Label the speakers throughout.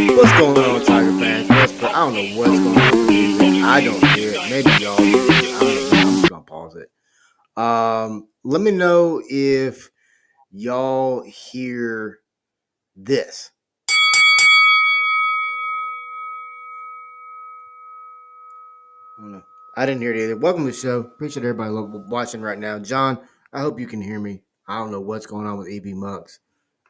Speaker 1: What's going on, Tiger fans? I don't know what's going on with the music. I don't hear it. Maybe y'all do. I'm just gonna pause it. Let me know if y'all hear this. I don't know. I didn't hear it either. Welcome to the show. Appreciate everybody watching right now. John, I hope you can hear me. I don't know what's going on with EB Mugs.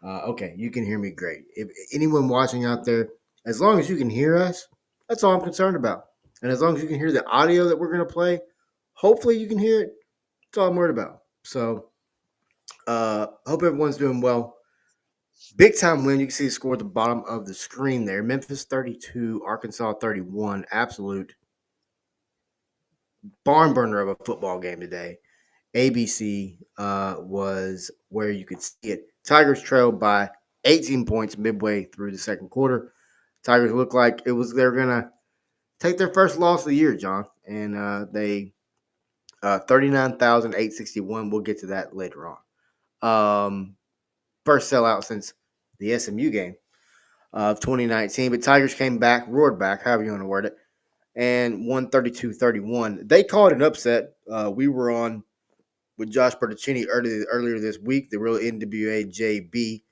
Speaker 1: Okay, you can hear me great. If anyone watching out there, as long as you can hear us, that's all I'm concerned about. And as long as you can hear the audio that we're going to play, hopefully you can hear it. That's all I'm worried about. So, hope everyone's doing well. Big time win. You can see the score at the bottom of the screen there. Memphis 32, Arkansas 31. Absolute barn burner of a football game today. ABC was where you could see it. Tigers trailed by 18 points midway through the second quarter. Tigers looked like they're gonna take their first loss of the year, John, and they 39,861. We'll get to that later on. First sellout since the SMU game of 2019, but Tigers came back, roared back, however you want to word it, and won 32-31. They called an upset. We were on with Josh Bertuccini earlier this week, the real NWA JB.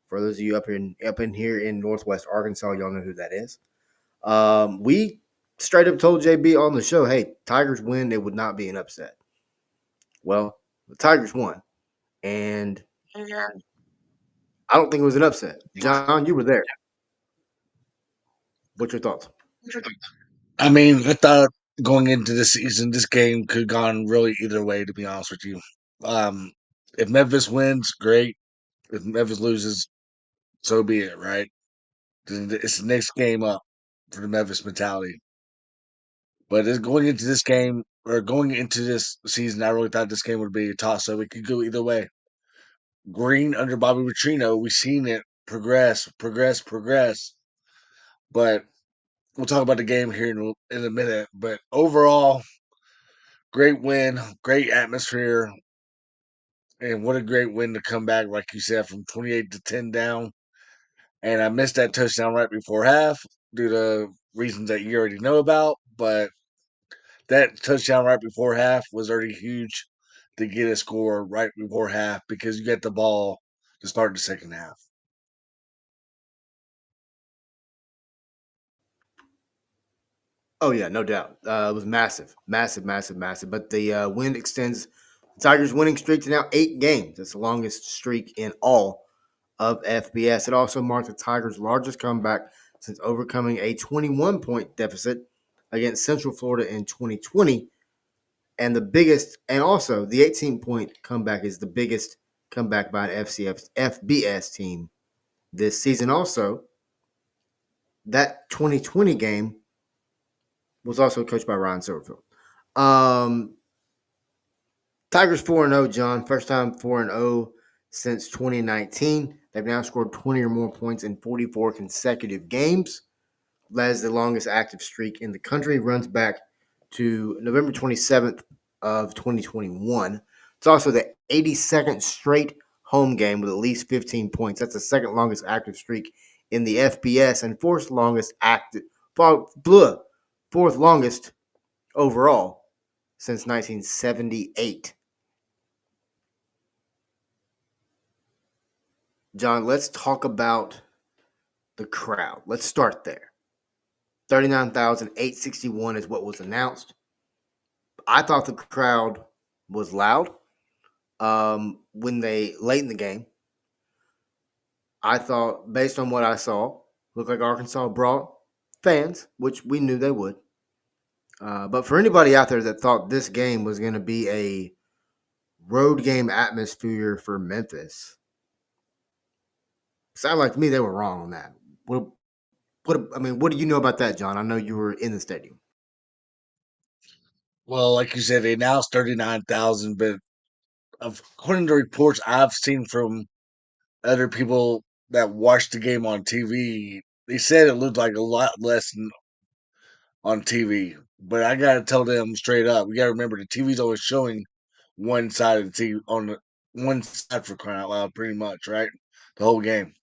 Speaker 1: For those of you up in here in Northwest Arkansas, y'all know who that is. We straight up told JB on the show, hey, Tigers win, it would not be an upset. Well, the Tigers won, and I don't think it was an upset. John, you were there. What's your thoughts?
Speaker 2: I mean, I thought going into this season, this game could have gone really either way, to be honest with you. Um, if Memphis wins, great. If Memphis loses, so be it, right? It's the next game up for the Memphis mentality. But going into this game, or going into this season, I really thought this game would be a toss up. It could go either way. Green under Bobby Petrino, we've seen it progress. But we'll talk about the game here in a minute. But overall, great win, great atmosphere, and what a great win to come back, like you said, from 28-10 down. And I missed that touchdown right before half due to reasons that you already know about. But that touchdown right before half was already huge to get a score right before half because you get the ball to start the second half.
Speaker 1: Oh yeah, no doubt. It was massive, massive, massive, massive. But the win extends the Tigers' winning streak to now 8 games. That's the longest streak in all of FBS. It also marked the Tigers' largest comeback since overcoming a 21-point deficit against Central Florida in 2020, and the biggest, and also the 18-point comeback is the biggest comeback by an FBS team this season. Also, that 2020 game was also coached by Ryan Silverfield. Um, Tigers 4-0, John. First time 4-0 since 2019. They've now scored 20 or more points in 44 consecutive games. That is the longest active streak in the country. Runs back to November 27th of 2021. It's also the 82nd straight home game with at least 15 points. That's the second longest active streak in the FBS and fourth longest overall since 1978. John, let's talk about the crowd. Let's start there. 39,861 is what was announced. I thought the crowd was loud when they late in the game. I thought, based on what I saw, looked like Arkansas brought fans, which we knew they would. But for anybody out there that thought this game was going to be a road game atmosphere for Memphis, sound like to me they were wrong on that. What do you know about that, John? I know you were in the stadium.
Speaker 2: Well, like you said, they announced 39,000, but according to reports I've seen from other people that watched the game on TV, they said it looked like a lot less than on TV. But I gotta tell them straight up, you gotta remember the TV's always showing one side of the TV on the one side for crying out loud, pretty much, right? The whole game.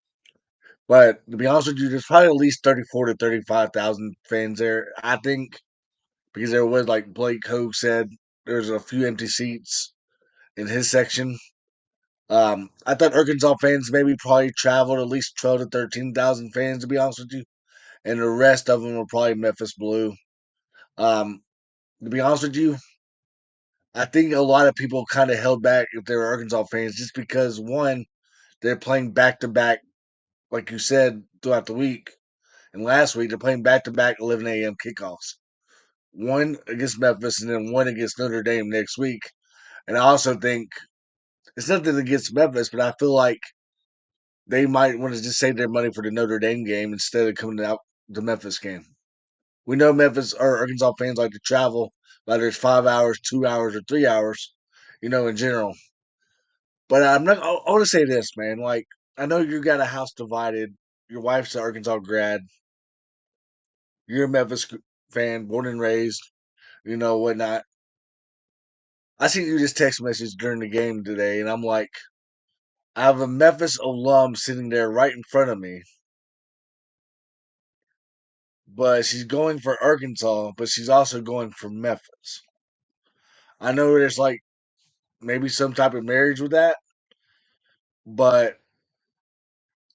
Speaker 2: But to be honest with you, there's probably at least 34 to 35,000 fans there. I think because there was, like Blake Hogue said, there's a few empty seats in his section. I thought Arkansas fans maybe probably traveled at least 12 to 13,000 fans, to be honest with you, and the rest of them were probably Memphis Blue. Um, to be honest with you, I think a lot of people kind of held back if they were Arkansas fans just because one, they're playing back to back, like you said, throughout the week. And last week they're playing back to back 11 a.m. kickoffs. One against Memphis and then one against Notre Dame next week. And I also think it's nothing against Memphis, but I feel like they might want to just save their money for the Notre Dame game instead of coming out the Memphis game. We know Memphis or Arkansas fans like to travel, whether it's 5 hours, 2 hours, or 3 hours, in general. But I'm not. I want to say this, man. Like I know you got a house divided. Your wife's an Arkansas grad. You're a Memphis fan, born and raised. Whatnot. I seen you this text message during the game today, and I'm like, I have a Memphis alum sitting there right in front of me, but she's going for Arkansas, but she's also going for Memphis. I know there's like maybe some type of marriage with that, but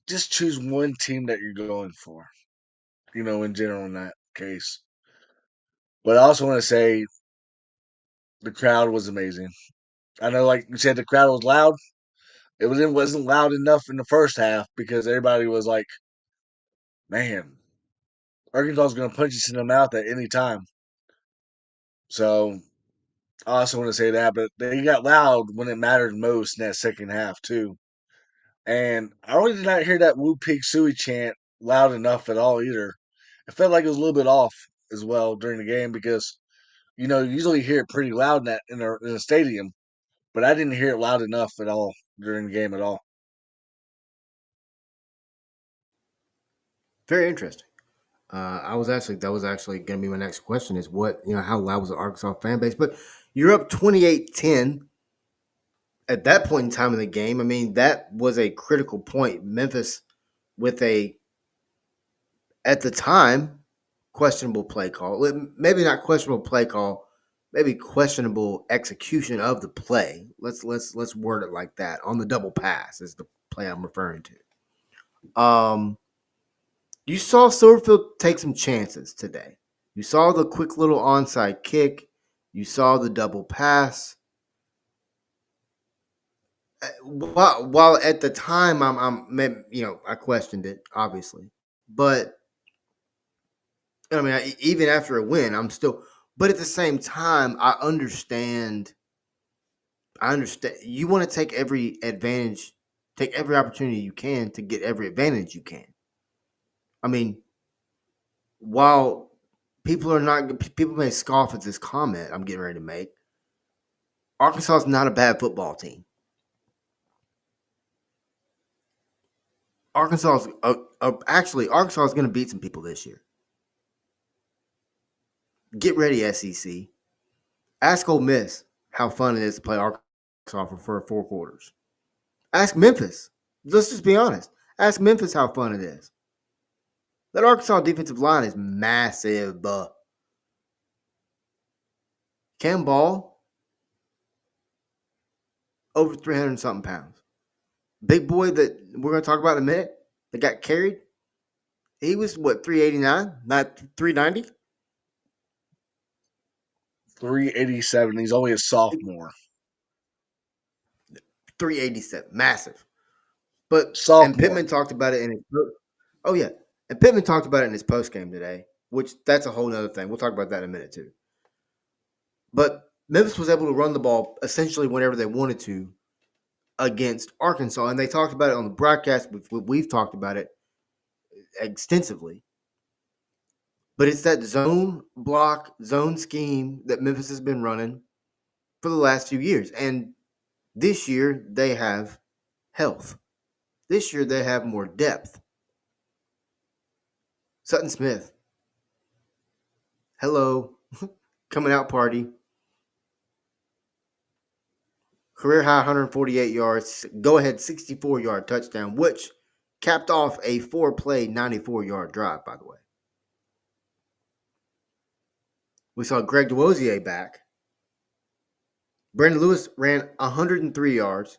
Speaker 2: just choose one team that you're going for, in general in that case. But I also want to say the crowd was amazing. I know, like you said, the crowd was loud. It wasn't loud enough in the first half because everybody was like, man, Arkansas is going to punch us in the mouth at any time. So I also want to say that, but they got loud when it mattered most in that second half too. And I really did not hear that "Woo Pig Suey" chant loud enough at all either. It felt like it was a little bit off as well during the game because you usually hear it pretty loud in a stadium, but I didn't hear it loud enough at all during the game at all.
Speaker 1: Very interesting. That was actually going to be my next question is how loud was the Arkansas fan base? But you're up 28-10 at that point in time in the game. I mean, that was a critical point. Memphis with at the time, questionable play call. Maybe not questionable play call, maybe questionable execution of the play. Let's word it like that. On the double pass is the play I'm referring to. You saw Silverfield take some chances today. You saw the quick little onside kick. You saw the double pass. While at the time I questioned it obviously, but I mean even after a win, I'm still. But at the same time, I understand. I understand you want to take every advantage, take every opportunity you can to get every advantage you can. I mean, while people may scoff at this comment I'm getting ready to make, Arkansas is not a bad football team. Arkansas is going to beat some people this year. Get ready, SEC. Ask Ole Miss how fun it is to play Arkansas for 4 quarters. Ask Memphis. Let's just be honest. Ask Memphis how fun it is. That Arkansas defensive line is massive. Cam Ball, over 300 something pounds. Big boy that we're going to talk about in a minute that got carried, he was 389, not 390?
Speaker 2: 387. He's only a sophomore.
Speaker 1: 387, massive. And
Speaker 2: Sophomore.
Speaker 1: Pittman talked about it in his oh yeah, and Pittman talked about it in his post game today, which that's a whole nother thing. We'll talk about that in a minute too. But Memphis was able to run the ball essentially whenever they wanted to against Arkansas, and they talked about it on the broadcast. We've talked about it extensively. But it's that zone block, zone scheme that Memphis has been running for the last few years. And this year they have health. This year they have more depth. Sutton Smith, hello, coming out party. Career high 148 yards, go ahead 64-yard touchdown, which capped off a 4-play, 94-yard drive, by the way. We saw Greg DeWosier back. Brandon Lewis ran 103 yards.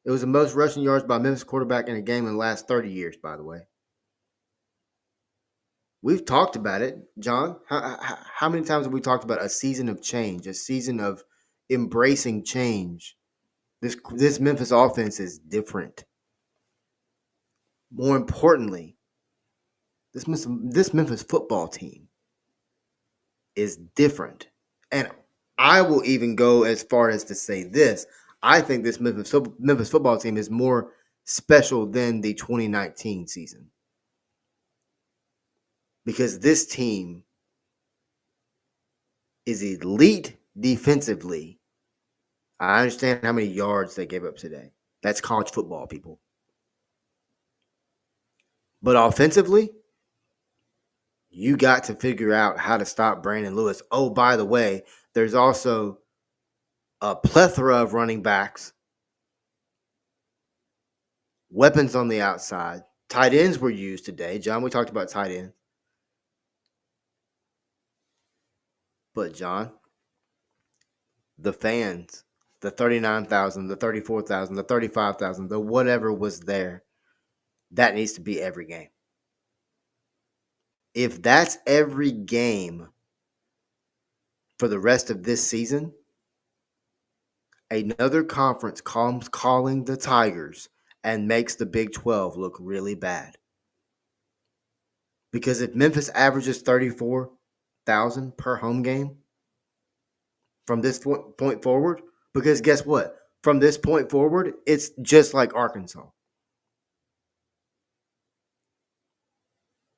Speaker 1: It was the most rushing yards by a Memphis quarterback in a game in the last 30 years, by the way. We've talked about it, John. How many times have we talked about a season of change, a season of embracing change? This Memphis offense is different. More importantly, this Memphis football team is different. And I will even go as far as to say this. I think this Memphis football team is more special than the 2019 season. Because this team is elite defensively. I understand how many yards they gave up today. That's college football, people. But offensively, you got to figure out how to stop Brandon Lewis. Oh, by the way, there's also a plethora of running backs, weapons on the outside. Tight ends were used today. John, we talked about tight ends. But, John, the fans, the 39,000, the 34,000, the 35,000, the whatever was there, that needs to be every game. If that's every game for the rest of this season, another conference comes calling the Tigers and makes the Big 12 look really bad. Because if Memphis averages 34,000 per home game from this point forward, because guess what? From this point forward, it's just like Arkansas.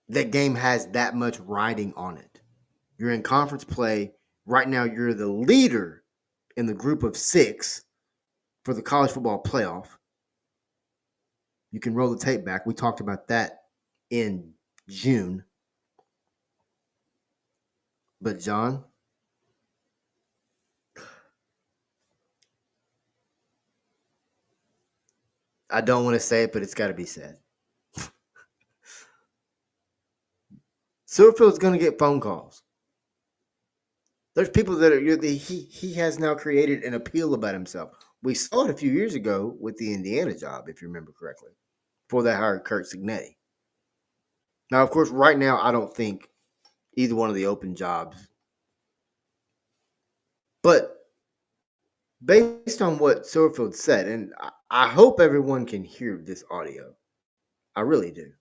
Speaker 1: That game has that much riding on it. You're in conference play. Right now, you're the leader in the group of 6 for the college football playoff. You can roll the tape back. We talked about that in June. But, John, I don't want to say it, but it's got to be said. Silverfield's going to get phone calls. There's people that are he has now created an appeal about himself. We saw it a few years ago with the Indiana job, if you remember correctly, before they hired Kurt Signetti. Now, of course, right now I don't think either one of the open jobs, but based on what Silverfield said, and I hope everyone can hear this audio, I really do.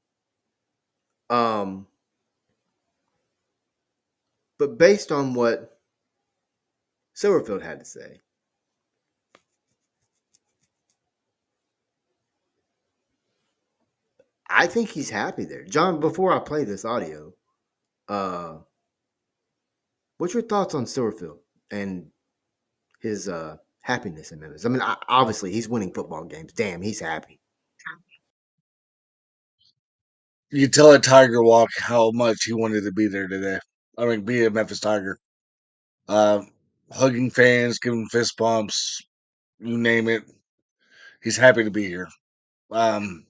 Speaker 1: But based on what Silverfield had to say, I think he's happy there. John, before I play this audio, uh, what's your thoughts on Silverfield and his happiness in Memphis? I mean, obviously he's winning football games. Damn, he's happy.
Speaker 2: You tell a Tiger Walk how much he wanted to be there today. I mean, be a Memphis Tiger. Uh, Hugging fans, giving fist bumps, you name it. He's happy to be here. Um,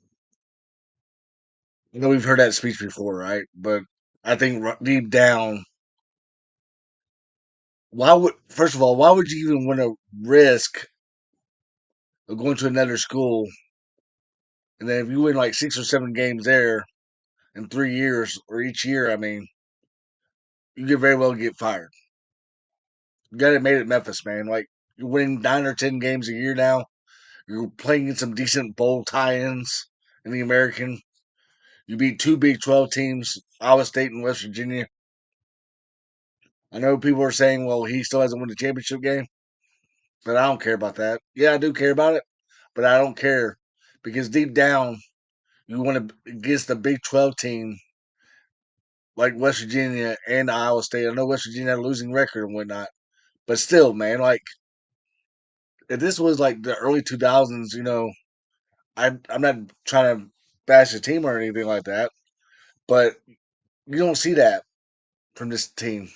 Speaker 2: I know we've heard that speech before, right? But I think deep down, first of all, why would you even want to risk going to another school? And then if you win like 6 or 7 games there in 3 years or each year, I mean, you could very well get fired. You got it made at Memphis, man. Like you're winning 9 or 10 games a year now. You're playing in some decent bowl tie-ins in the American. You beat 2 Big 12 teams, Iowa State and West Virginia. I know people are saying, well, he still hasn't won the championship game, but I don't care about that. Yeah, I do care about it, but I don't care because deep down, you want to against the Big 12 team like West Virginia and Iowa State. I know West Virginia had a losing record and whatnot, but still, man, like if this was like the early 2000s, I'm not trying to bash the team or anything like that, but you don't see that from this team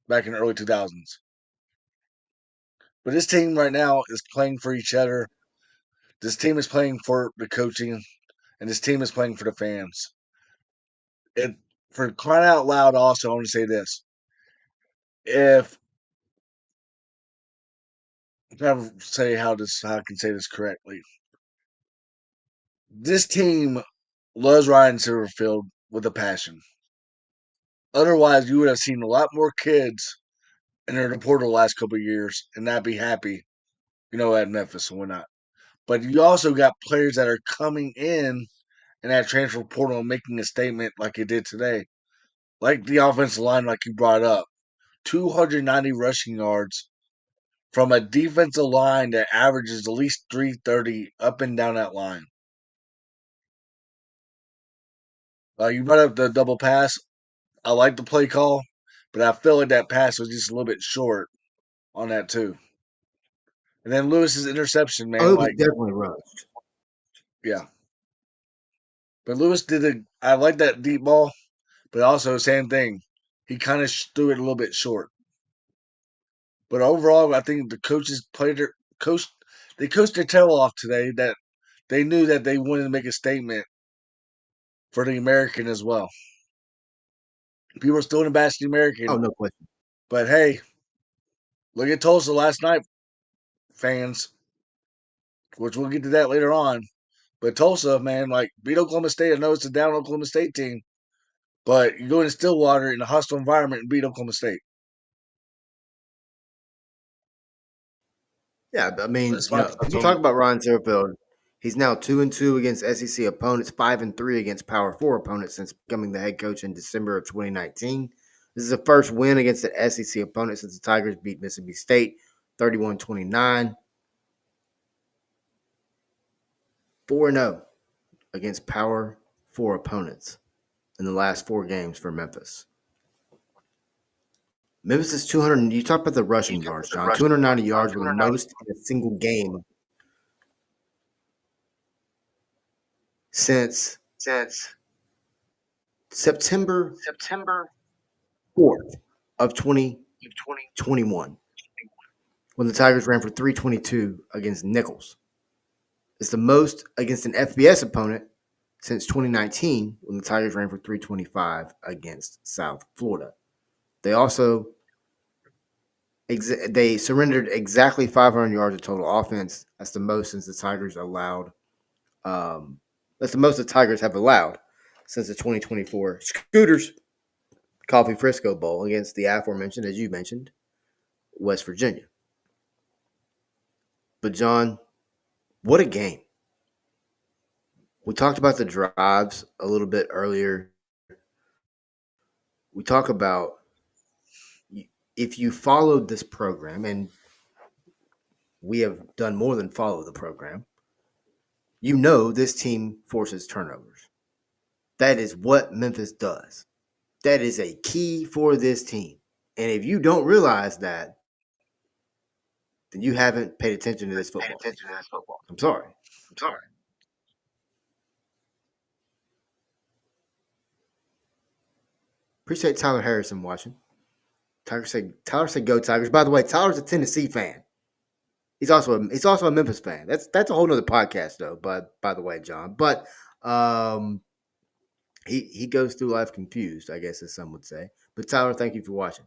Speaker 2: back in the early 2000s. But this team right now is playing for each other. This team is playing for the coaching. and this team is playing for the fans. It for crying out loud. Also, I want to say this: if I say how I can say this correctly, this team loves Ryan Silverfield with a passion. Otherwise, you would have seen a lot more kids enter the portal the last couple of years and not be happy, at Memphis and whatnot. But you also got players that are coming in that transfer portal and making a statement like it did today. Like the offensive line, like you brought up, 290 rushing yards from a defensive line that averages at least 330 up and down that line. You brought up the double pass. I like the play call, but I feel like that pass was just a little bit short on that too. And then Lewis's interception,
Speaker 1: Oh,
Speaker 2: man,
Speaker 1: it was
Speaker 2: like
Speaker 1: definitely rushed.
Speaker 2: yeah. But Lewis did I like that deep ball, but also same thing. He kind of threw it a little bit short. But overall, I think the coaches played their coach. They coached their tail off today. That they knew that they wanted to make a statement for the American as well. People are still in the bash the
Speaker 1: Oh,
Speaker 2: American,
Speaker 1: no question.
Speaker 2: but hey, look at Tulsa last night, fans. Which we'll get to that later on. But Tulsa, man, like beat Oklahoma State. I know it's a down Oklahoma State team, but you go into Stillwater in a hostile environment and beat Oklahoma State.
Speaker 1: Yeah, I mean,
Speaker 2: That's my thoughts
Speaker 1: people
Speaker 2: on
Speaker 1: talk
Speaker 2: it.
Speaker 1: about Ryan Serfield. He's now 2-2 against SEC opponents, 5-3 against Power Four opponents since becoming the head coach in December of 2019. This is the first win against an SEC opponent since the Tigers beat Mississippi State 31-29. 4-0 against Power Four opponents in the last 4 games for Memphis. Memphis is 200. You talk about the rushing yards, John. 290 yards were the most in a single game since September 4th of 2021 when the Tigers ran for 322 against Nichols. It's the most against an FBS opponent since 2019 when the Tigers ran for 325 against South Florida. They also they surrendered exactly 500 yards of total offense. That's the most since the Tigers allowed. That's the most the Tigers have allowed since the 2024 Scooters Coffee Frisco Bowl against the aforementioned, as you mentioned, West Virginia. But John, what a game! We talked about the drives a little bit earlier. We talk about if you followed this program, and we have done more than follow the program, you know this team forces turnovers. That is what Memphis does. That is a key for this team. And if you don't realize that, then you haven't paid attention to this football team. I'm sorry. Appreciate Tyler Harrison watching. Tyler said go Tigers. By the way, Tyler's a Tennessee fan. He's also a Memphis fan. That's a whole nother podcast though. But by the way, John. But um, he goes through life confused, I guess, as some would say. But Tyler, thank you for watching.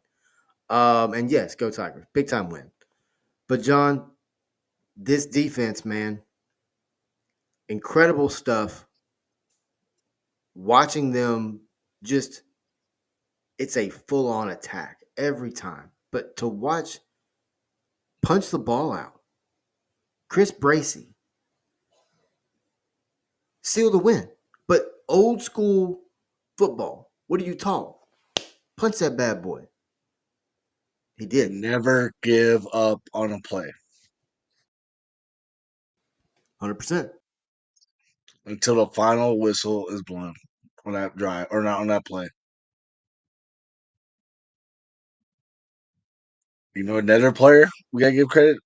Speaker 1: And yes, go Tigers. Big time win. But John, this defense, man, incredible stuff. Watching them just it's a full on attack every time. But to watch punch the ball out, Chris Bracey seal the win. But old school football, what are you taught? Punch that bad boy. He did.
Speaker 2: And never give up on a play
Speaker 1: 100%.
Speaker 2: until the final whistle is blown on that drive or not on that play. Another player we gotta give credit,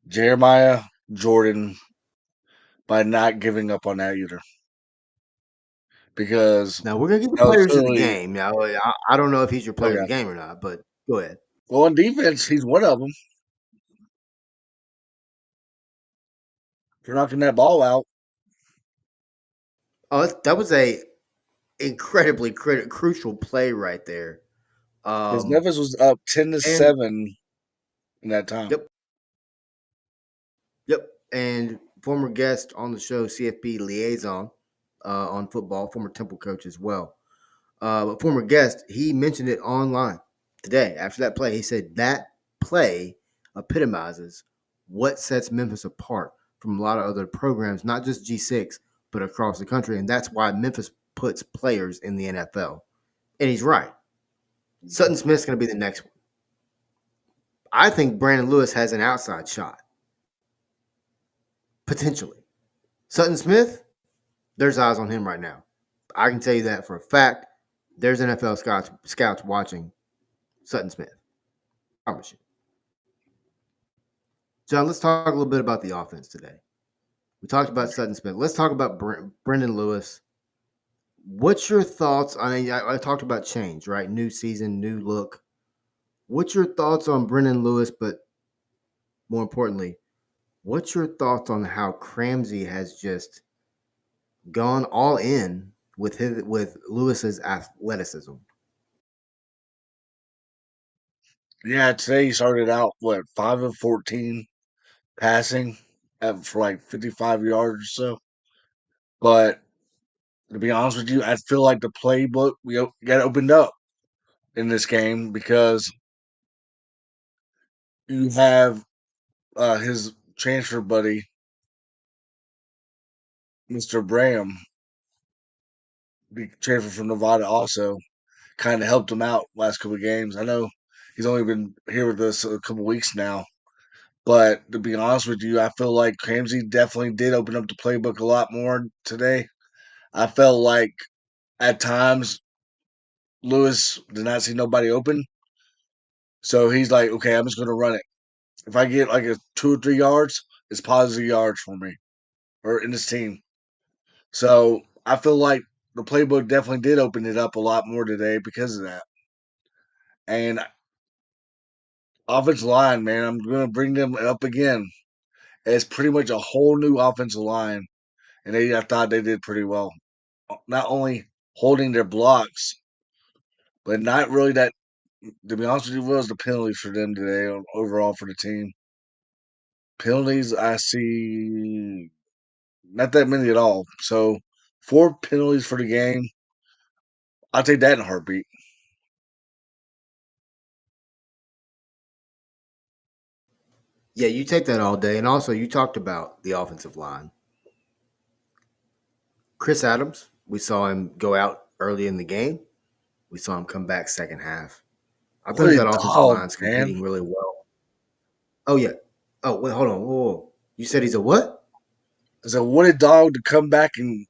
Speaker 2: Jeremiah Jordan, by not giving up on that either, because
Speaker 1: Now we're gonna get the
Speaker 2: that was
Speaker 1: players of the
Speaker 2: literally
Speaker 1: game. Now I don't know if he's your player of the
Speaker 2: okay.
Speaker 1: game or not, but go ahead.
Speaker 2: Well, on defense, he's one of them for knocking that ball out.
Speaker 1: Oh, that was a incredibly crucial play right there.
Speaker 2: Because Memphis was up 10 to
Speaker 1: And
Speaker 2: 7 in that time.
Speaker 1: yep, yep. And former guest on the show, CFB liaison on football, former Temple coach as well. But former guest, he mentioned it online today after that play. He said that play epitomizes what sets Memphis apart from a lot of other programs, not just G6, but across the country. And that's why Memphis puts players in the NFL. And he's right. Sutton Smith's going to be the next one. I think Brandon Lewis has an outside shot, potentially. Sutton Smith, there's eyes on him right now. I can tell you that for a fact. There's NFL scouts watching Sutton Smith. I promise you. John, let's talk a little bit about the offense today. We talked about Sutton Smith. Let's talk about Brendan Lewis. What's your thoughts on? I talked about change, right? New season, new look. What's your thoughts on Brendan Lewis? But more importantly, what's your thoughts on how Cramsey has just gone all in with Lewis's athleticism?
Speaker 2: Yeah, today he started out, 5 of 14 passing for like 55 yards or so. But to be honest with you, I feel like the playbook we got opened up in this game because you have his transfer buddy, Mr. Bram, be transferred from Nevada, also kind of helped him out last couple of games. I know he's only been here with us a couple weeks now, but to be honest with you, I feel like Cramsey definitely did open up the playbook a lot more today. I felt like at times Lewis did not see nobody open, so he's like, "Okay, I'm just going to run it. If I get like a 2 or 3 yards, it's positive yards for me or in this team." So I feel like the playbook definitely did open it up a lot more today because of that. And offensive line, man, I'm going to bring them up again. It's pretty much a whole new offensive line, and I thought they did pretty well. Not only holding their blocks, but not really that. To be honest with you, what was the penalties for them today overall for the team? Penalties, I see not that many at all. So 4 penalties for the game. I'll take that in a heartbeat.
Speaker 1: Yeah, you take that all day. And also, you talked about the offensive line. Chris Adams, we saw him go out early in the game. We saw him come back second half. I
Speaker 2: What
Speaker 1: think
Speaker 2: a
Speaker 1: that offensive
Speaker 2: dog,
Speaker 1: line's
Speaker 2: man!
Speaker 1: competing really well. Oh yeah. Oh wait, hold on. Whoa. You said he's a what?
Speaker 2: I said, what a dog to come back and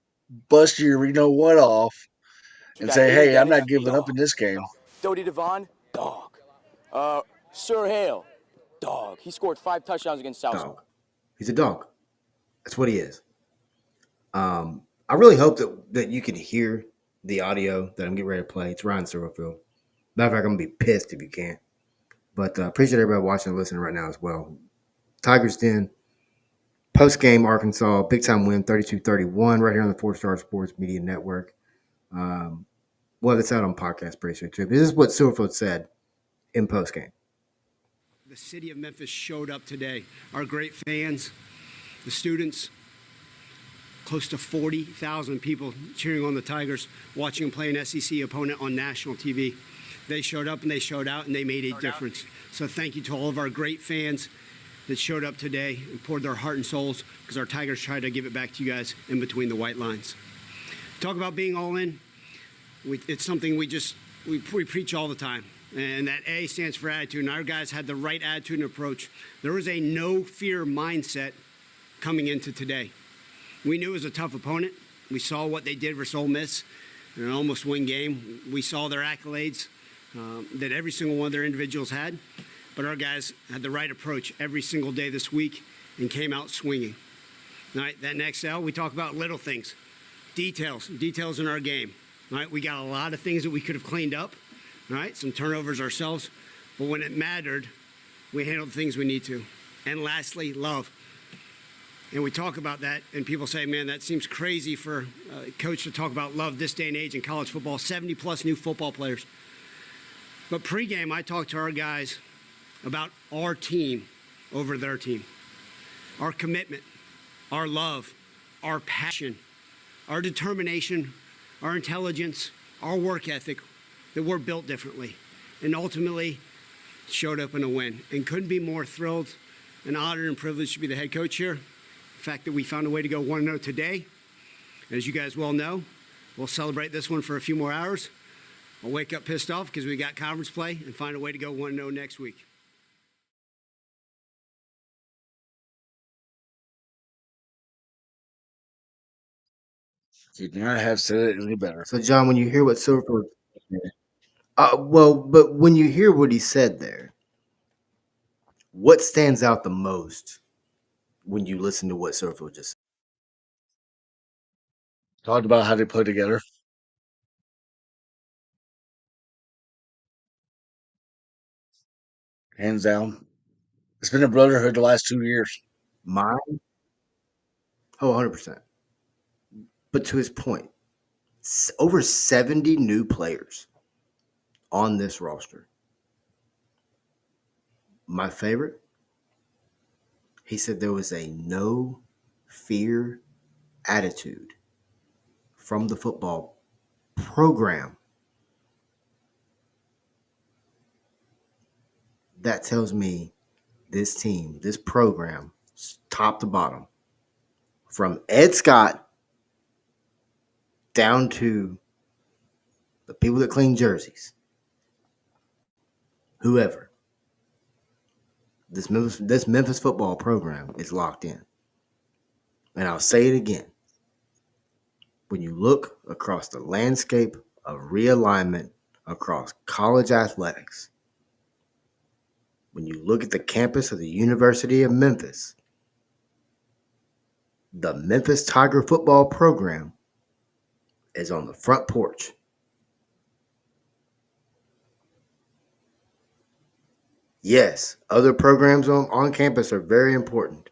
Speaker 2: bust your what off
Speaker 3: We
Speaker 2: and
Speaker 3: got
Speaker 2: say,
Speaker 3: Aiden
Speaker 2: hey, I'm
Speaker 3: Dennis,
Speaker 2: not giving up
Speaker 3: dog.
Speaker 2: in this game.
Speaker 3: Dodie Devon, dog. Sir Hale, dog. He scored 5 touchdowns against South.
Speaker 1: Dog. He's a dog. That's what he is. I really hope that you can hear the audio that I'm getting ready to play. It's Ryan Silverfield. Matter of fact, I'm gonna be pissed if you can't. But appreciate everybody watching and listening right now as well. Tigers Den, post game Arkansas, big time win 32-31 right here on the 4 Star Sports Media Network. Um, well, it's out on podcast pretty soon too. But this is what Silverfield said in post game.
Speaker 4: The city of Memphis showed up today. Our great fans, the students, close to 40,000 people cheering on the Tigers, watching them play an SEC opponent on national TV. They showed up and they showed out and they made a difference. So thank you to all of our great fans that showed up today and poured their heart and souls because our Tigers tried to give it back to you guys in between the white lines. Talk about being all in. It's something we preach all the time. And that A stands for attitude. And our guys had the right attitude and approach. There was a no fear mindset coming into today. We knew it was a tough opponent. We saw what they did versus Ole Miss in an almost win game. We saw their accolades that every single one of their individuals had. But our guys had the right approach every single day this week and came out swinging. All right, that next L, we talk about little things, details in our game. All right, we got a lot of things that we could have cleaned up. All right, some turnovers ourselves. But when it mattered, we handled the things we need to. And lastly, love. And we talk about that, and people say, man, that seems crazy for a coach to talk about love this day and age in college football, 70-plus new football players. But pregame, I talked to our guys about our team over their team, our commitment, our love, our passion, our determination, our intelligence, our work ethic, that we're built differently. And ultimately, showed up in a win. And couldn't be more thrilled and honored and privileged to be the head coach here. The fact that we found a way to go 1-0 today, as you guys well know, we'll celebrate this one for a few more hours. I'll wake up pissed off because we got conference play and find a way to go 1-0 next week.
Speaker 2: Could not have said it any better.
Speaker 1: So, John, when you hear what Silverfield, but when you hear what he said there, what stands out the most when you listen to what Silverfield just said?
Speaker 2: Talked about how they play together. Hands down. It's been a brotherhood the last 2 years.
Speaker 1: Mine? Oh, 100%. But to his point, over 70 new players on this roster. My favorite, he said there was a no fear attitude from the football program. That tells me this team, this program, top to bottom, from Ed Scott down to the people that clean jerseys, whoever, this Memphis football program is locked in. And I'll say it again. When you look across the landscape of realignment across college athletics, when you look at the campus of the University of Memphis, the Memphis Tiger football program is on the front porch. Yes, other programs on campus are very important.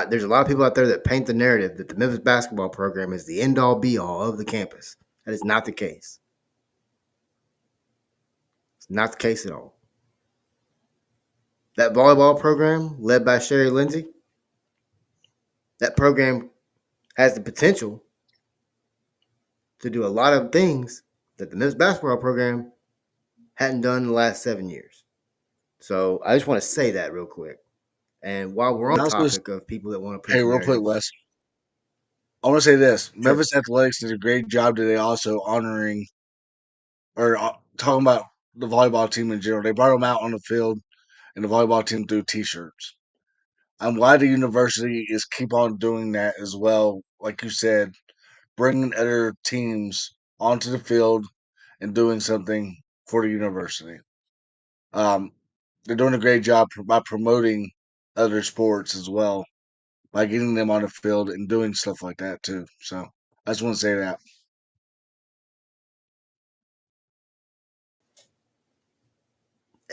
Speaker 1: There's a lot of people out there that paint the narrative that the Memphis basketball program is the end-all, be-all of the campus. That is not the case. It's not the case at all. That volleyball program led by Sherry Lindsay, that program has the potential to do a lot of things that the Memphis basketball program hadn't done in the last 7 years. So I just want to say that real quick. And while we're on the topic of people that want to push
Speaker 2: Hey, real quick,
Speaker 1: narratives,
Speaker 2: Wes. I want to say this.
Speaker 1: sure.
Speaker 2: Memphis Athletics did a great job today also honoring or talking about the volleyball team in general. They brought them out on the field, and the volleyball team threw T-shirts. I'm glad the university is keep on doing that as well. Like you said, bringing other teams onto the field and doing something for the university. Um, they're doing a great job by promoting other sports as well by getting them on the field and doing stuff like that too. So I just want to say that.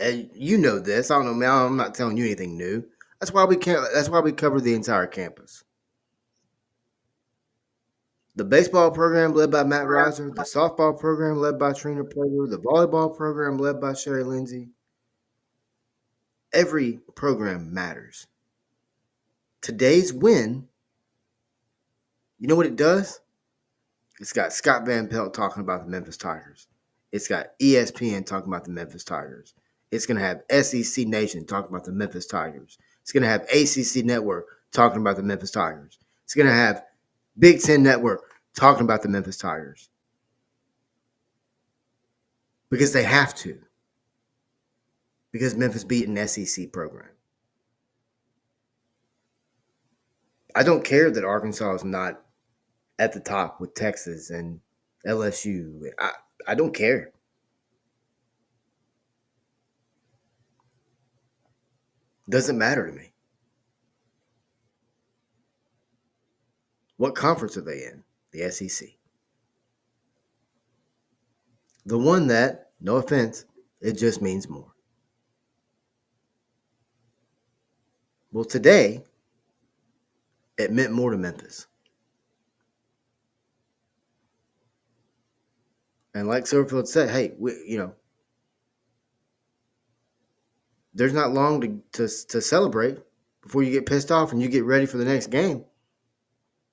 Speaker 1: And you know this. I don't know, man. I'm not telling you anything new. That's why we can't. That's why we cover the entire campus. The baseball program led by Matt Reiser, the softball program led by Trina Prager, the volleyball program led by Sherry Lindsay. Every program matters. Today's win, you know what it does? It's got Scott Van Pelt talking about the Memphis Tigers. It's got ESPN talking about the Memphis Tigers. It's going to have SEC Nation talking about the Memphis Tigers. It's going to have ACC Network talking about the Memphis Tigers. It's going to have Big Ten Network talking about the Memphis Tigers. Because they have to. Because Memphis beat an SEC program. I don't care that Arkansas is not at the top with Texas and LSU. I don't care. Doesn't matter to me. What conference are they in? The SEC. The one that, no offense, it just means more. Well, today, It meant more to Memphis. And like Silverfield said, hey, there's not long to celebrate before you get pissed off and you get ready for the next game.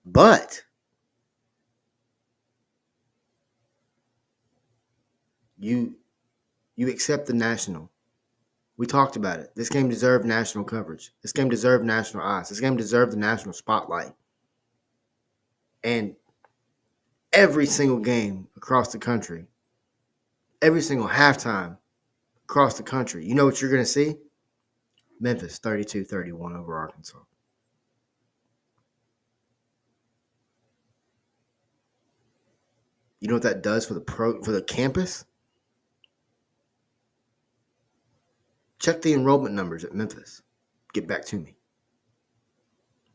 Speaker 1: But you accept the national. We talked about it. This game deserved national coverage. This game deserved national eyes. This game deserved the national spotlight. And every single game across the country, every single halftime across the country, you know what you're going to see? Memphis 32-31 over Arkansas. You know what that does for the campus? Check the enrollment numbers at Memphis. Get back to me.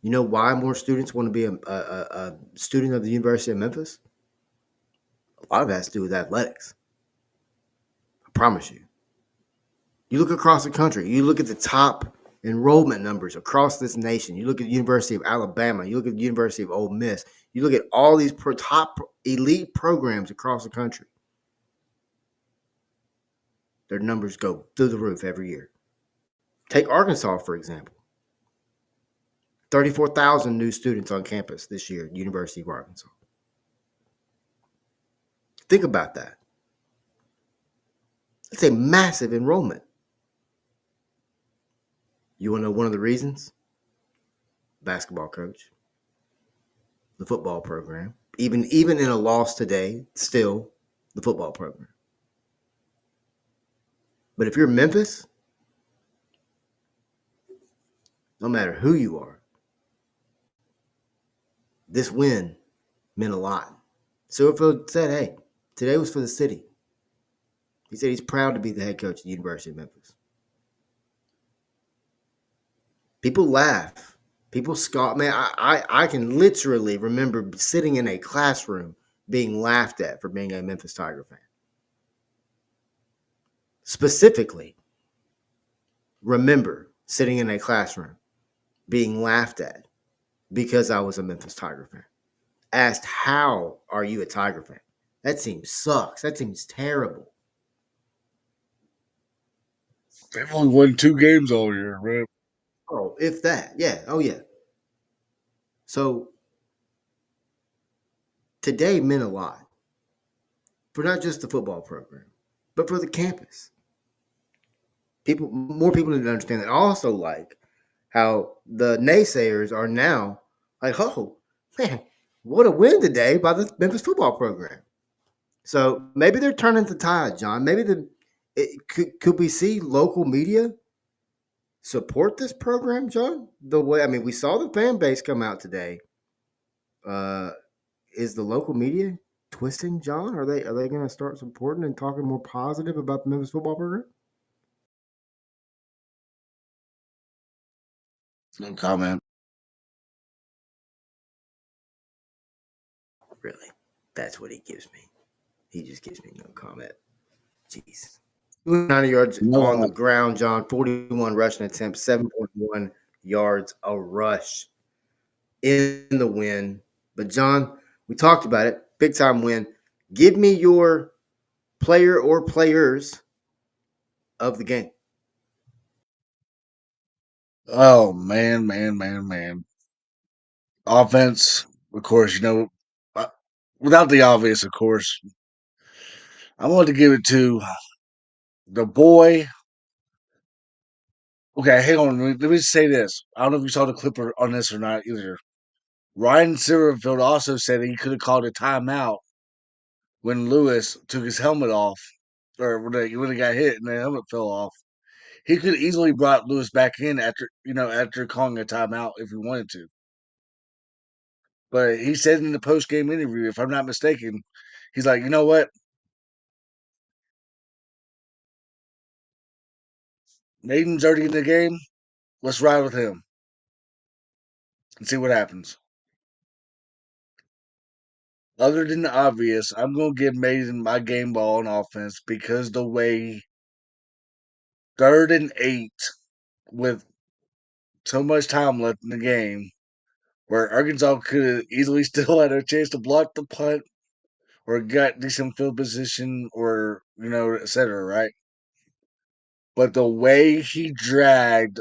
Speaker 1: You know why more students want to be a student of the University of Memphis? A lot of that has to do with athletics. I promise you. You look across the country. You look at the top enrollment numbers across this nation. You look at the University of Alabama. You look at the University of Ole Miss. You look at all these top elite programs across the country. Their numbers go through the roof every year. Take Arkansas, for example. 34,000 new students on campus this year at University of Arkansas. Think about that. It's a massive enrollment. You want to know one of the reasons? Basketball coach, the football program. Even in a loss today, still the football program. But if you're Memphis, no matter who you are, this win meant a lot. Silverfield said, hey, today was for the city. He said he's proud to be the head coach at the University of Memphis. People laugh. People scoff. Man, I can literally remember sitting in a classroom being laughed at for being a Memphis Tiger fan. Specifically, remember sitting in a classroom being laughed at because I was a Memphis Tiger fan. Asked, how are you a Tiger fan? That team sucks. That team's terrible.
Speaker 2: They've only won 2 games all year, right?
Speaker 1: Oh, if that. Yeah. Oh, yeah. So today meant a lot for not just the football program, but for the campus. More people need to understand that. Also, like how the naysayers are now like, oh, man, what a win today by the Memphis football program. So maybe they're turning the tide, John. Maybe could we see local media support this program, John? The way, I mean, we saw the fan base come out today. Is the local media twisting, John? Are they going to start supporting and talking more positive about the Memphis football program?
Speaker 2: No comment.
Speaker 1: Really? That's what he gives me. He just gives me no comment. Jeez. 90 yards on the
Speaker 2: No,
Speaker 1: ground, John. 41 rushing attempts, 7.1 yards a rush in the win. But, John, we talked about it. Big time win. Give me your player or players of the game.
Speaker 2: oh man. Offense, of course, uh, without the obvious, of course. I wanted to give it to the boy. Okay, hang on. Let me say this. I don't know if you saw the clip on this or not either. Ryan Silverfield also said he could have called a timeout when Lewis took his helmet off, or when he got hit and the helmet fell off. He could easily brought Lewis back in after calling a timeout if he wanted to. But he said in the post game interview, if I'm not mistaken, he's like, you know what? Nathan's already in the game. Let's ride with him and see what happens. Other than the obvious, I'm going to give Mason my game ball on offense because the way 3rd and 8 with so much time left in the game, where Arkansas could have easily still had a chance to block the punt or got decent field position or, et cetera, right? But the way he dragged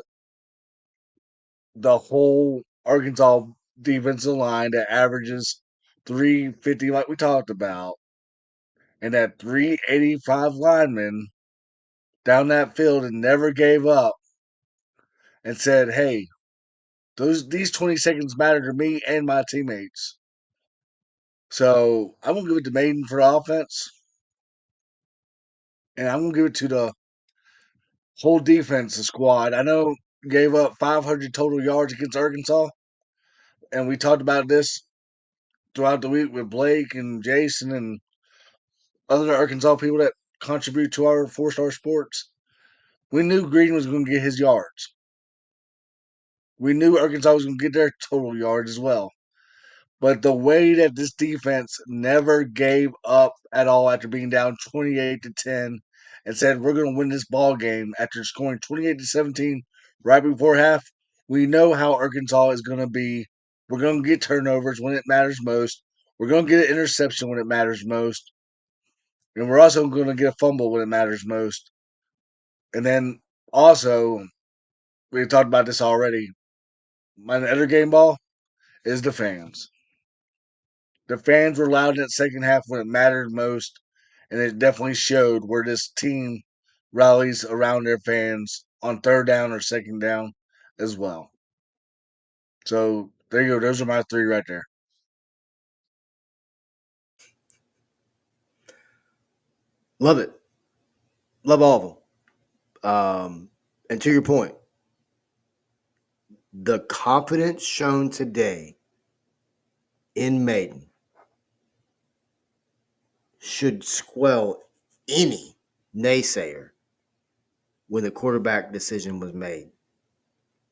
Speaker 2: the whole Arkansas defensive line that averages 350 like we talked about, and that 385 lineman down that field and never gave up and said, "Hey, these 20 seconds matter to me and my teammates." So I'm gonna give it to Maiden for offense, and I'm gonna give it to the whole defensive squad. I know gave up 500 total yards against Arkansas, and we talked about this throughout the week with Blake and Jason and other Arkansas people that contribute to our 4-star sports. We knew Green was going to get his yards. We knew Arkansas was going to get their total yards as well. But the way that this defense never gave up at all after being down 28-10 and said we're going to win this ball game after scoring 28-17 right before half, we know how Arkansas is going to be. We're going to get turnovers when it matters most. We're going to get an interception when it matters most. And we're also going to get a fumble when it matters most. And then also, we talked about this already. My other game ball is the fans. The fans were loud in that second half when it mattered most, and it definitely showed where this team rallies around their fans on third down or second down as well. So there you go. Those are my three right there.
Speaker 1: Love it. Love all of them. And to your point, the confidence shown today in Maiden should squelch any naysayer when the quarterback decision was made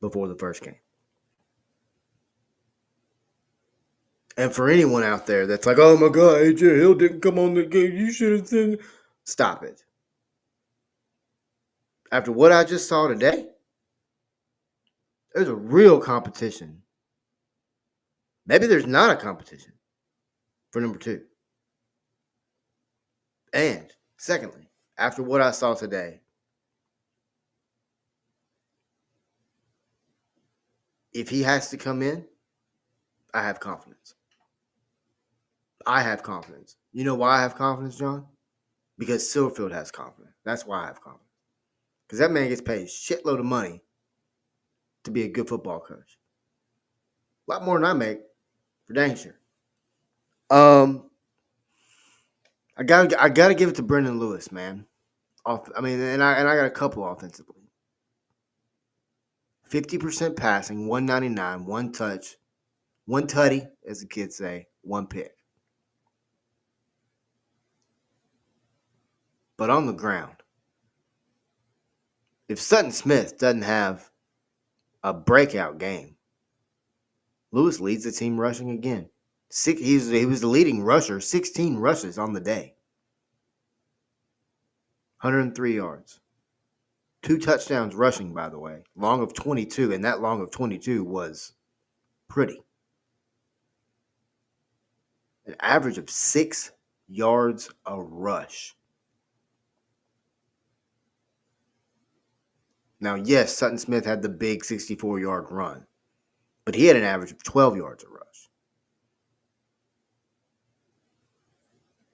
Speaker 1: before the first game. And for anyone out there that's like, oh my God, AJ Hill didn't come on the game, you should have seen. Stop it. After what I just saw today, there's a real competition. Maybe there's not a competition for number 2. And secondly, after what I saw today, if he has to come in, I have confidence. I have confidence. You know why I have confidence, John? Because Silverfield has confidence. That's why I have confidence. Because that man gets paid a shitload of money to be a good football coach. A lot more than I make, for dang sure. I gotta give it to Brendan Lewis, man. I got a couple offensively. 50% passing, 199, one touch, one tutty, as the kids say, one pick. But on the ground, if Sutton Smith doesn't have a breakout game, Lewis leads the team rushing again. He was the leading rusher, 16 rushes on the day. 103 yards. 2 touchdowns rushing, by the way. Long of 22, and that long of 22 was pretty. An average of 6 yards a rush. Now, yes, Sutton Smith had the big 64-yard run, but he had an average of 12 yards a rush.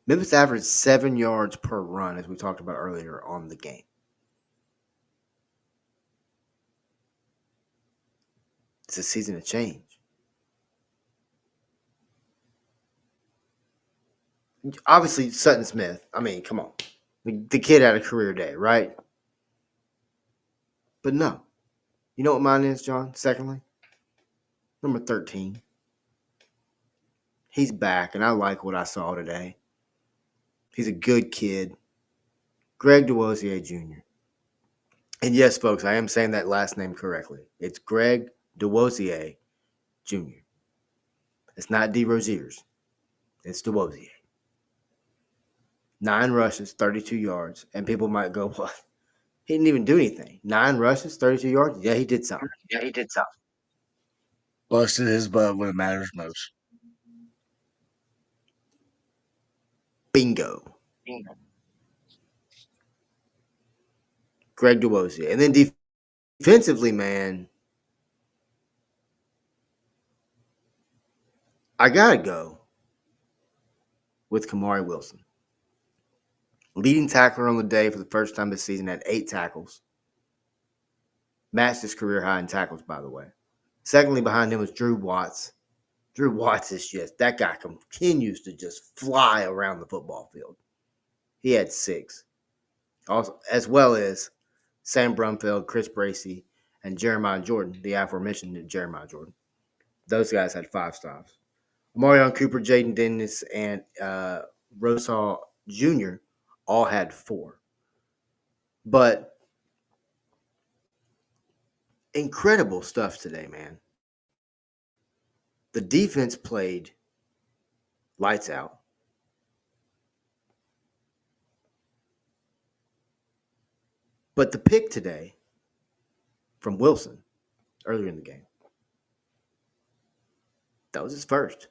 Speaker 1: Memphis averaged 7 yards per run, as we talked about earlier on the game. It's a season of change. Obviously, Sutton Smith, I mean, come on. The kid had a career day, right? But no. You know what mine is, John? Secondly? Number 13. He's back, and I like what I saw today. He's a good kid. Greg DeWosier Jr. And yes, folks, I am saying that last name correctly. It's Greg DeWosier Jr. It's not DeRoziers. It's DeWosier. 9 rushes, 32 yards. And people might go, well, he didn't even do anything. 9 rushes, 32 yards? Yeah, he did something.
Speaker 2: Busted his butt when it matters most.
Speaker 1: Bingo. Greg DeWozie. And then defensively, man, I got to go with Kamari Wilson. Leading tackler on the day for the first time this season at 8 tackles. Matched his career high in tackles, by the way. Secondly, behind him was Drew Watts. Drew Watts is just, that guy continues to just fly around the football field. He had 6. Also, as well as Sam Brumfield, Chris Bracey, and Jeremiah Jordan, the aforementioned Jeremiah Jordan. Those guys had 5 stops. Marion Cooper, Jaden Dennis, and Rosal Jr. all had 4. But incredible stuff today, man. The defense played lights out. But the pick today from Wilson earlier in the game, that was his first.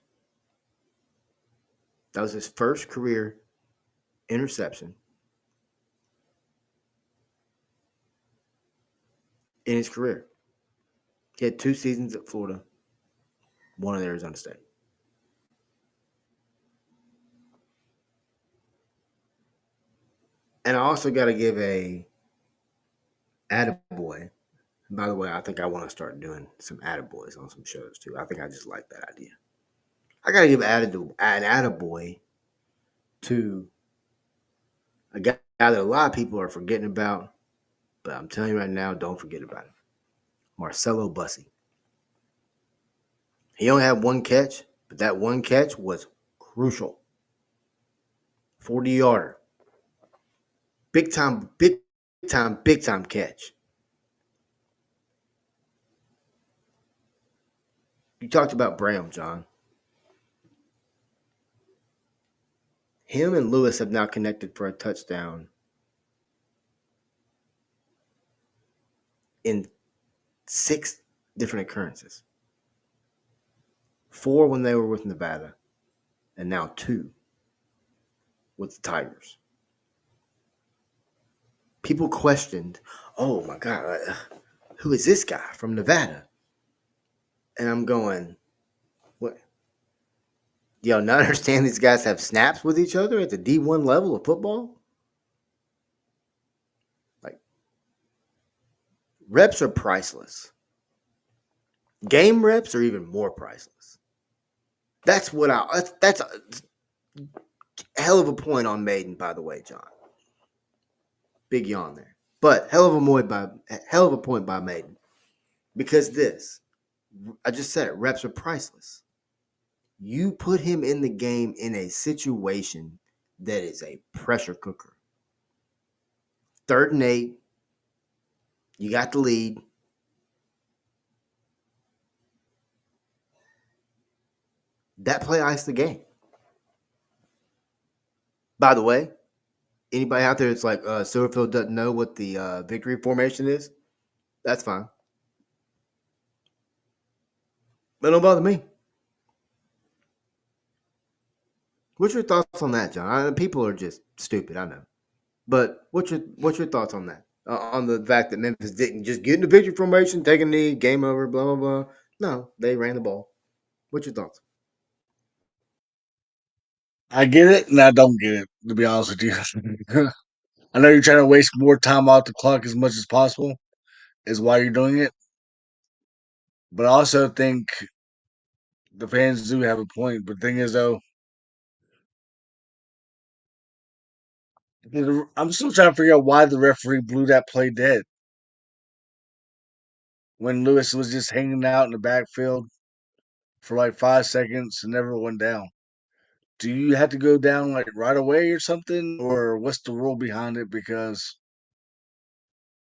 Speaker 1: That was his first career interception in his career. He had 2 seasons at Florida, 1 at Arizona State. And I also got to give a attaboy. By the way, I think I want to start doing some attaboys on some shows too. I think I just like that idea. I got to give an attaboy to a guy that a lot of people are forgetting about, but I'm telling you right now, don't forget about it. Marcelo Bussey. He only had 1 catch, but that 1 catch was crucial. 40-yarder. Big time catch. You talked about Bram, John. Him and Lewis have now connected for a touchdown in 6 different occurrences. 4 when they were with Nevada, and now 2 with the Tigers. People questioned, oh my God, who is this guy from Nevada? And I'm going, what? Do y'all not understand these guys have snaps with each other at the D1 level of football? Like, reps are priceless. Game reps are even more priceless. That's a hell of a point on Maiden, by the way, John. Big yawn there. But hell of a point by Maiden. Because I just said it, reps are priceless. You put him in the game in a situation that is a pressure cooker. 3rd and 8. You got the lead. That play iced the game. By the way, anybody out there that's like, Silverfield doesn't know what the victory formation is, that's fine. But don't bother me. What's your thoughts on that, John? People are just stupid, I know. But what's your thoughts on that? On the fact that Memphis didn't just get in the victory formation, take a knee, game over, blah, blah, blah. No, they ran the ball. What's your thoughts?
Speaker 2: I get it, and I don't get it, to be honest with you. I know you're trying to waste more time off the clock as much as possible, is why you're doing it. But I also think the fans do have a point. But the thing is, though, I'm still trying to figure out why the referee blew that play dead when Lewis was just hanging out in the backfield for like 5 seconds and never went down. Do you have to go down like right away or something, or what's the rule behind it? Because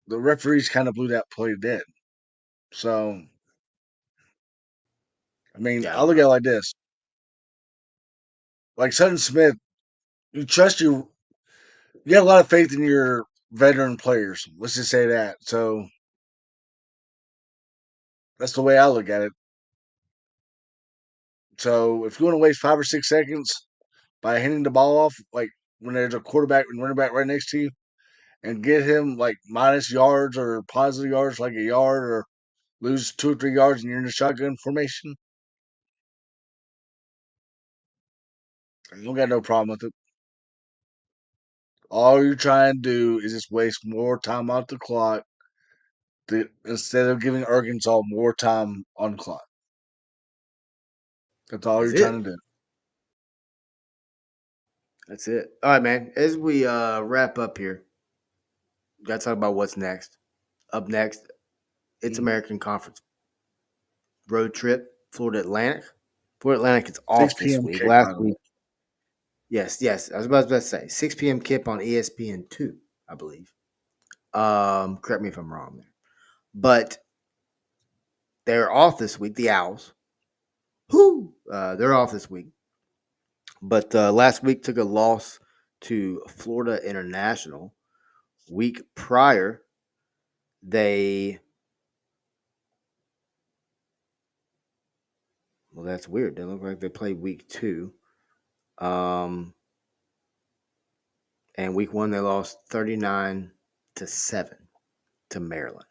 Speaker 2: the referees kind of blew that play dead. So, I mean,
Speaker 1: Yeah, I
Speaker 2: I'll
Speaker 1: don't
Speaker 2: look at
Speaker 1: know.
Speaker 2: it like this: like Sutton Smith, you trust you have a lot of faith in your veteran players. Let's just say that. So that's the way I look at it. So if you want to waste 5 or 6 seconds by handing the ball off, like when there's a quarterback and running back right next to you, and get him like minus yards or positive yards, like a yard, or lose 2 or 3 yards, and you're in the shotgun formation, I don't got no problem with it. All you're trying to do is just waste more time off the clock instead of giving Arkansas more time on clock. That's all
Speaker 1: That's
Speaker 2: you're
Speaker 1: it.
Speaker 2: trying to do.
Speaker 1: That's it. All right, man. As we wrap up here, we got to talk about what's next. Up next, it's
Speaker 2: Mhm.
Speaker 1: American Conference road trip, Florida Atlantic. Florida Atlantic is
Speaker 2: 6
Speaker 1: off this
Speaker 2: p.m.
Speaker 1: week.
Speaker 2: kick, by
Speaker 1: Last
Speaker 2: the way.
Speaker 1: week, yes. I was about to say 6 p.m. kip on ESPN2, I believe. Correct me if I'm wrong there. But they're off this week, the Owls. Whoo! They're off this week. But last week took a loss to Florida International. Week prior, they well, that's weird. They look like they played week 2. Um, and week 1 they lost 39-7 to Maryland.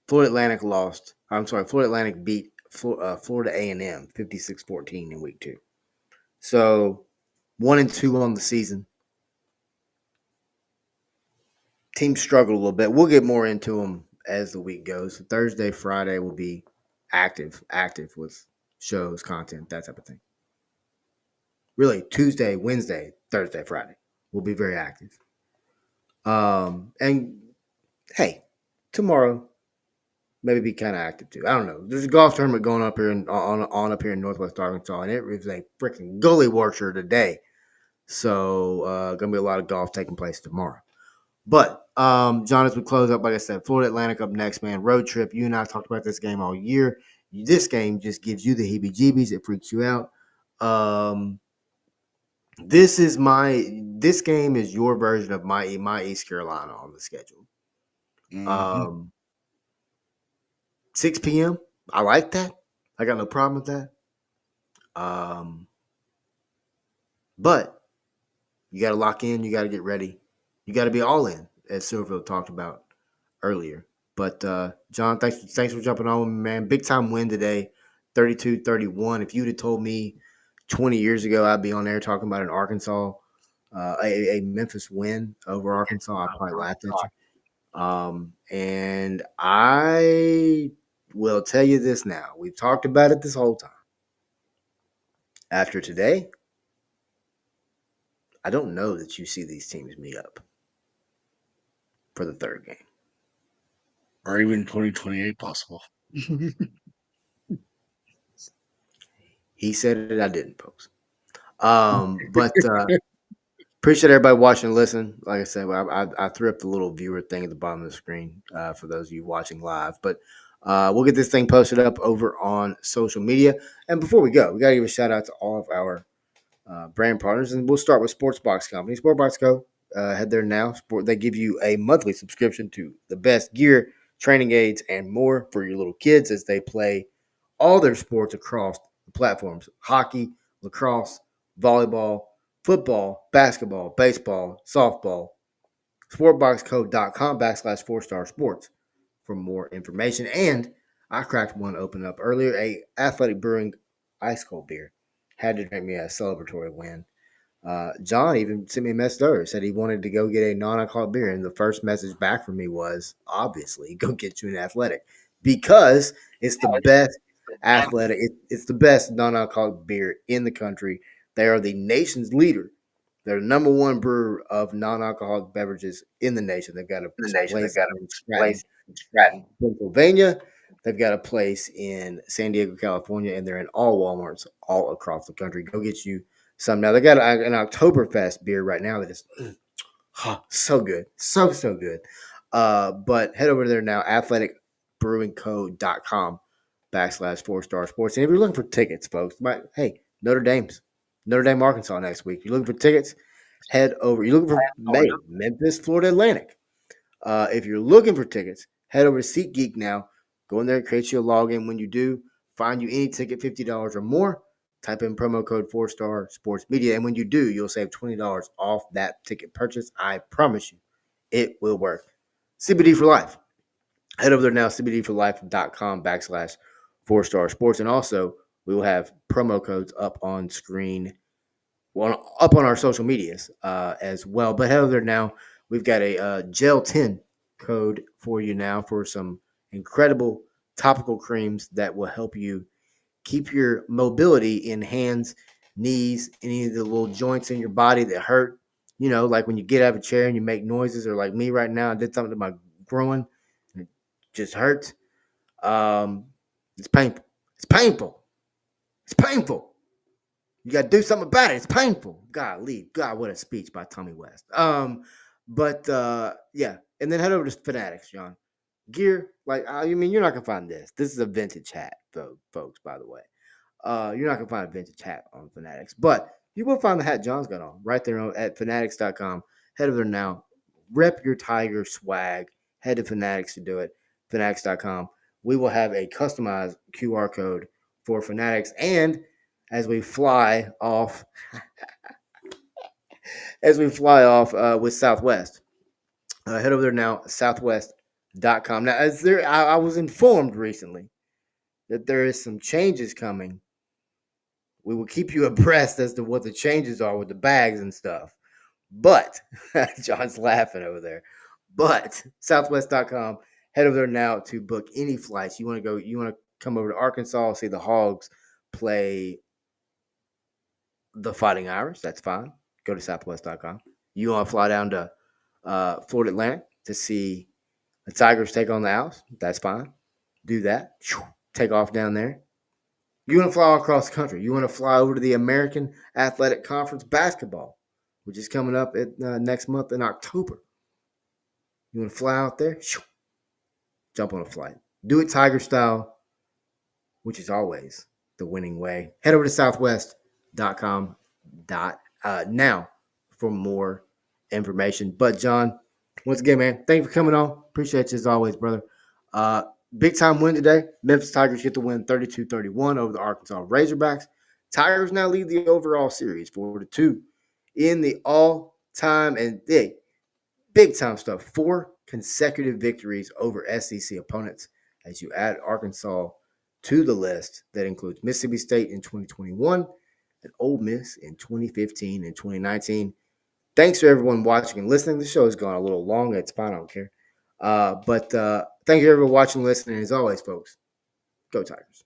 Speaker 1: Florida Atlantic lost. I'm sorry, Florida Atlantic beat Florida A&M 56-14 in week 2. So 1-2 on the season. Teams struggled a little bit. We'll get more into them as the week goes. So Thursday, Friday will be active with shows, content, that type of thing. Really, Tuesday, Wednesday, Thursday, Friday will be very active. And hey, tomorrow maybe be kind of active too. I don't know. There's a golf tournament going up here on up here in Northwest Arkansas, and it was a freaking gully washer today. So gonna be a lot of golf taking place tomorrow. But John, as we close up, like I said, Florida Atlantic up next, man. Road trip. You and I talked about this game all year. This game just gives you the heebie-jeebies. It freaks you out. This game is your version of my East Carolina on the schedule.
Speaker 2: Mm-hmm.
Speaker 1: 6 p.m. I like that. I got no problem with that. But you got to lock in. You got to get ready. You got to be all in, as Silverfield talked about earlier. But John, thanks for jumping on, man. Big time win today, 32-31. If you'd have told me 20 years ago I'd be on there talking about an Arkansas, a Memphis win over Arkansas, I probably laughed at you. And I will tell you this now. We've talked about it this whole time. After today, I don't know that you see these teams meet up for the third game.
Speaker 2: Or even 2028 possible.
Speaker 1: He said it, I didn't, folks. But appreciate everybody watching and listening. Like I said, I threw up the little viewer thing at the bottom of the screen for those of you watching live. But we'll get this thing posted up over on social media. And before we go, we got to give a shout out to all of our brand partners. And we'll start with Sportsbox Company. Sportsbox Go. Head there now. They give you a monthly subscription to the best gear, training aids, and more for your little kids as they play all their sports across the platforms: hockey, lacrosse, volleyball, football, basketball, baseball, softball. Sportboxcode.com/4star sports for more information. And I cracked one open up earlier, a Athletic Brewing ice cold beer. Had to drink me a celebratory win. John even sent me a message earlier, said he wanted to go get a non-alcoholic beer, and the first message back from me was, obviously, go get you an Athletic, because it's the best athletic. It's the best non-alcoholic beer in the country. They are the nation's leader. They're the number one brewer of non-alcoholic beverages in the nation. They've got a place in Stratton, Pennsylvania. They've got a place in San Diego, California, and they're in all Walmarts all across the country. Go get you some. Now, they got an Oktoberfest beer right now that is so good. So good. But head over there now, athleticbrewingco.com/4star sports. And if you're looking for tickets, folks, hey, Notre Dame, Arkansas next week. You're looking for tickets, head over. You're looking for Memphis, Florida Atlantic. If you're looking for tickets, head over to SeatGeek now. Go in there, create you a login. When you do, find you any ticket, $50 or more. Type in promo code 4-Star Sports Media, and when you do, you'll save $20 off that ticket purchase. I promise you, it will work. CBD for life. Head over there now, cbdforlife.com/4-Star Sports, and also we will have promo codes up on screen, well, up on our social medias as well. But head over there now. We've got a Gel 10 code for you now for some incredible topical creams that will help you keep your mobility in hands, knees, any of the little joints in your body that hurt. You know, like when you get out of a chair and you make noises, or like me right now, I did something to my groin and it just hurts. It's painful. It's painful. It's painful. You got to do something about it. It's painful. God, what a speech by Tommy West. Yeah. And then head over to Fanatics, John. Gear, like, I mean, you're not going to find this. This is a vintage hat, though, folks, by the way. You're not going to find a vintage hat on Fanatics, but you will find the hat John's got on right there at fanatics.com. Head over there now. Rep your Tiger swag. Head to Fanatics to do it. Fanatics.com. We will have a customized QR code for Fanatics. And as we fly off, with Southwest, head over there now, southwest.com. Now, I was informed recently that there is some changes coming. We will keep you abreast as to what the changes are with the bags and stuff. But John's laughing over there. But southwest.com, head over there now to book any flights. You want to come over to Arkansas, see the Hogs play the Fighting Irish. That's fine. Go to southwest.com. You want to fly down to Florida Atlantic to see the Tigers take on the Owls. That's fine. Do that. Take off down there. You want to fly all across the country. You want to fly over to the American Athletic Conference basketball, which is coming up next month in October. You want to fly out there? Jump on a flight. Do it Tiger style, which is always the winning way. Head over to southwest.com now for more information. But, John, once again, man, thank you for coming on. Appreciate you as always, brother. Big time win today. Memphis Tigers get the win 32-31 over the Arkansas Razorbacks. Tigers now lead the overall series 4-2 in the all-time and big time stuff. 4 consecutive victories over SEC opponents as you add Arkansas to the list that includes Mississippi State in 2021 and Ole Miss in 2015 and 2019. Thanks for everyone watching and listening. The show has gone a little long. It's fine. I don't care. But thank you everyone watching and listening. As always, folks, go Tigers.